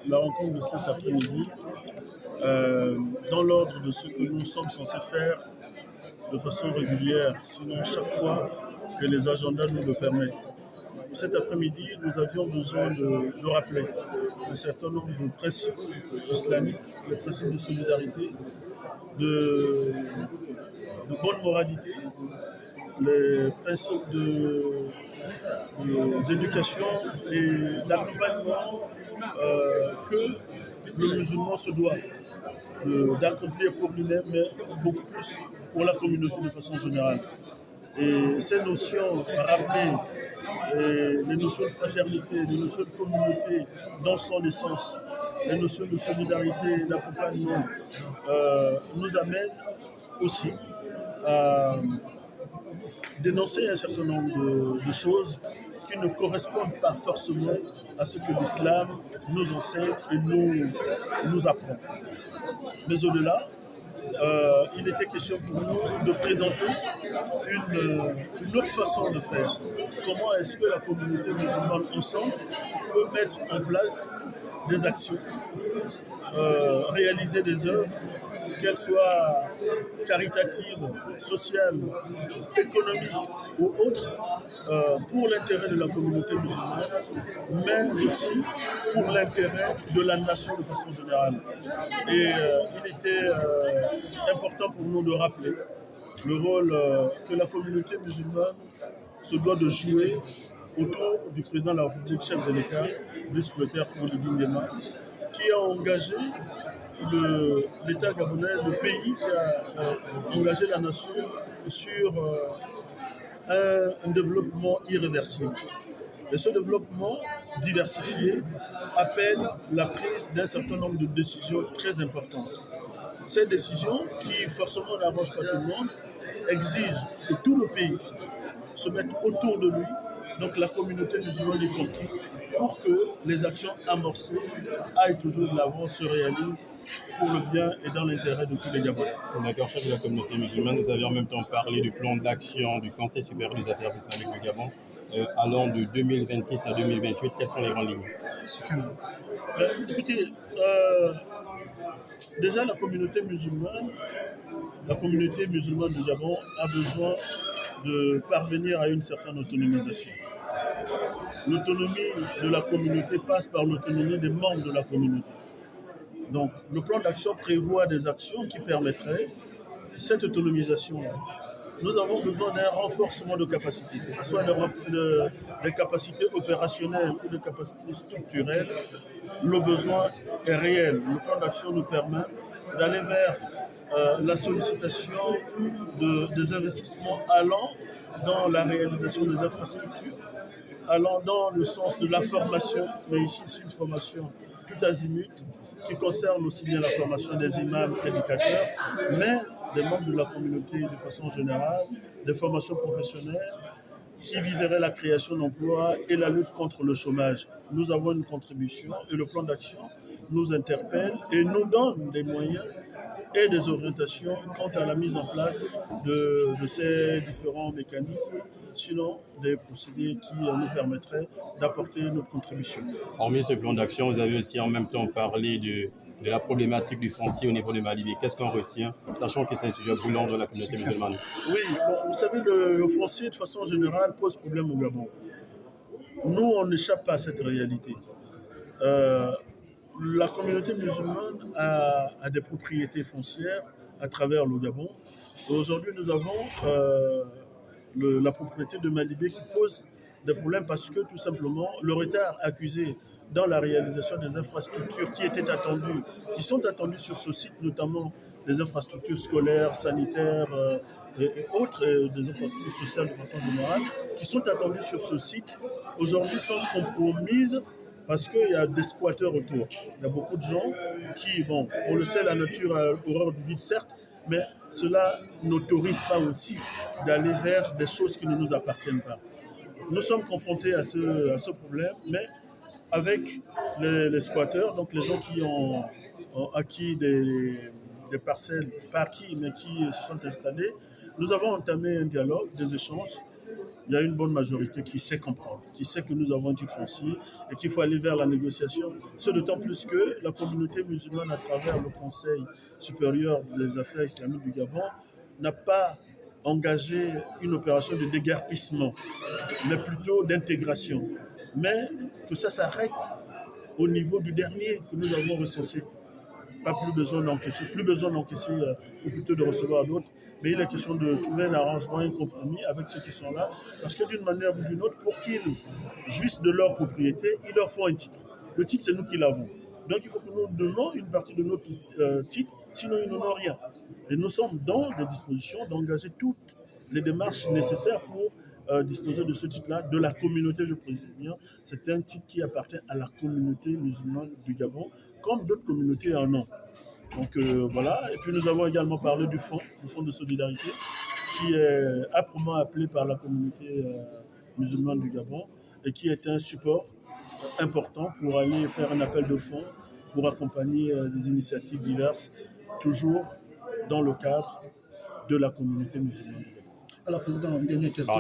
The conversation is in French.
La rencontre de cet après-midi, dans l'ordre de ce que nous sommes censés faire de façon régulière, sinon chaque fois que les agendas nous le permettent. Cet après-midi, nous avions besoin de rappeler un certain nombre de principes islamiques, les principes de solidarité, de, de bonne moralité, les principes d'éducation et d'accompagnement que le musulman se doit d'accomplir pour lui-même, mais beaucoup plus pour la communauté de façon générale. Et ces notions rappelées, les notions de fraternité, les notions de communauté dans son essence, les notions de solidarité et d'accompagnement nous amènent aussi à dénoncer un certain nombre de choses qui ne correspondent pas forcément à ce que l'islam nous enseigne et nous apprend. Mais au-delà, il était question pour nous de présenter une autre façon de faire. Comment est-ce que la communauté musulmane ensemble peut mettre en place des actions, réaliser des œuvres, qu'elles soient caritatives, sociales, économiques ou autres, pour l'intérêt de la communauté musulmane, mais aussi pour l'intérêt de la nation de façon générale. Et il était important pour nous de rappeler le rôle que la communauté musulmane se doit de jouer autour du président de la République, chef de l'État, vice-secrétaire Kouroulidi Nguema, qui a engagé l'État gabonais, le pays qui a engagé la nation sur un développement irréversible. Et ce développement diversifié appelle la prise d'un certain nombre de décisions très importantes. Ces décisions, qui forcément n'arrangent pas tout le monde, exigent que tout le pays se mette autour de lui, donc la communauté musulmane y compris, pour que les actions amorcées aillent toujours de l'avant, se réalisent pour le bien et dans l'intérêt de tous les Gabonais. D'accord, chef de la communauté musulmane, vous avez en même temps parlé du plan d'action du Conseil supérieur des affaires islamiques du Gabon allant de 2026 à 2028. Quelles sont les grandes lignes? Écoutez, déjà la communauté musulmane du Gabon a besoin de parvenir à une certaine autonomisation. L'autonomie de la communauté passe par l'autonomie des membres de la communauté. Donc, le plan d'action prévoit des actions qui permettraient cette autonomisation-là. Nous avons besoin d'un renforcement de capacités, que ce soit des capacités opérationnelles ou des capacités structurelles. Le besoin est réel. Le plan d'action nous permet d'aller vers la sollicitation des investissements allant dans la réalisation des infrastructures, allant dans le sens de la formation, mais ici c'est une formation tout azimut, qui concerne aussi bien la formation des imams prédicateurs, mais des membres de la communauté de façon générale, des formations professionnelles qui viseraient la création d'emplois et la lutte contre le chômage. Nous avons une contribution et le plan d'action nous interpelle et nous donne des moyens et des orientations quant à la mise en place de ces différents mécanismes, sinon des procédés qui nous permettraient d'apporter notre contribution. Hormis ce plan d'action, vous avez aussi en même temps parlé de la problématique du foncier au niveau de Malibé. Qu'est-ce qu'on retient, sachant que c'est un sujet brûlant de la communauté musulmane? Oui, bon, vous savez, le foncier de façon générale pose problème au Gabon. Nous, on n'échappe pas à cette réalité. La communauté musulmane a des propriétés foncières à travers le Gabon. Aujourd'hui, nous avons la propriété de Malibé qui pose des problèmes parce que tout simplement, le retard accusé dans la réalisation des infrastructures qui sont attendues sur ce site, notamment des infrastructures scolaires, sanitaires et autres, des infrastructures sociales de façon générale, qui sont attendues sur ce site, aujourd'hui sont compromises parce qu'il y a des squatteurs autour. Il y a beaucoup de gens qui, bon, on le sait, la nature a horreur du vide, certes, mais cela n'autorise pas aussi d'aller vers des choses qui ne nous appartiennent pas. Nous sommes confrontés à ce problème, mais avec les squatteurs, donc les gens qui ont acquis des parcelles, pas acquis, mais qui se sont installés, nous avons entamé un dialogue, des échanges. il y a une bonne majorité qui sait comprendre, qui sait que nous avons un titre foncier et qu'il faut aller vers la négociation. Ce d'autant plus que la communauté musulmane, à travers le Conseil supérieur des affaires islamiques du Gabon, n'a pas engagé une opération de déguerpissement, mais plutôt d'intégration. Mais que ça s'arrête au niveau du dernier que nous avons recensé. Pas plus besoin d'encaisser, ou plutôt de recevoir d'autres, mais il est question de trouver un arrangement, un compromis avec ceux qui sont là, parce que d'une manière ou d'une autre, pour qu'ils jouissent de leur propriété, il leur faut un titre. Le titre, c'est nous qui l'avons. Donc il faut que nous donnons une partie de notre titre, sinon ils n'en ont rien. Et nous sommes dans des dispositions d'engager toutes les démarches nécessaires pour disposer de ce titre-là, de la communauté, je précise bien. C'est un titre qui appartient à la communauté musulmane du Gabon, comme d'autres communautés en ont. Donc voilà, et puis nous avons également parlé du fonds de solidarité, qui est âprement appelé par la communauté musulmane du Gabon, et qui est un support important pour aller faire un appel de fonds, pour accompagner des initiatives diverses, toujours dans le cadre de la communauté musulmane du Gabon. Alors, Président, une dernière question.